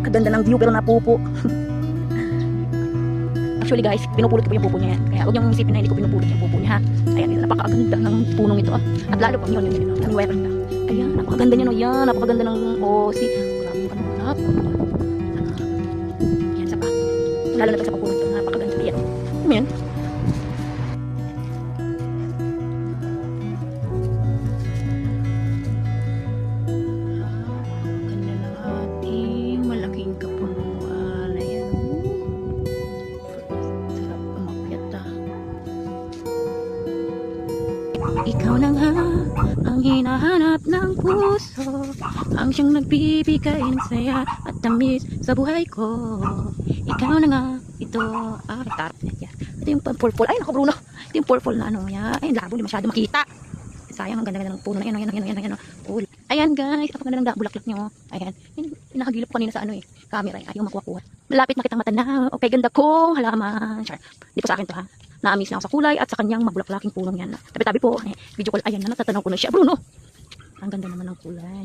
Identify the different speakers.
Speaker 1: Napakaganda ng view pero napupo. Actually guys, pinupulot ko po yung pupo niya yan. Kaya huwag niyong isipin na hindi ko pinupulot yung pupo niya ha. Ayan, napakaganda ng punong ito. At lalo pag yun, daming wire na. Ayan, napakaganda niya no. Yan, napakaganda ng si grabe yung kanong hanap. Ayan, sa pa. Lalo na sa pupunong ito, napakaganda. Ayan. Ayan. Ganda ng ating malaking kapunuan. Ayan. Sarap umakyat ah. Ikaw na nga ang hinahanap ng puso, ang siyang nagbibigay ng saya at tamis sa buhay ko. Ikaw na nga, ito, tar. Ito yung purple. Ay, naku Bruno. Ito yung purple na ano, yan. Ay, labo, di masyado makita. Sayang, ang ganda-ganda ng puno na yan. Ayan. Ayan guys, napakaganda ng bulaklak nyo. Ayan, nakagilap ko kanina sa ano eh, camera eh. Ayaw makuha-kuha. Malapit na kitang matanaw. Okay, ganda kong halaman. Char. Hindi po sa akin to ha. Naamis lang sa kulay at sa kanyang mabulaklaking punong yan. Tabi-tabi po. Video call, ayan na, natatanaw ko na siya. Bruno, ang ganda naman ng kulay.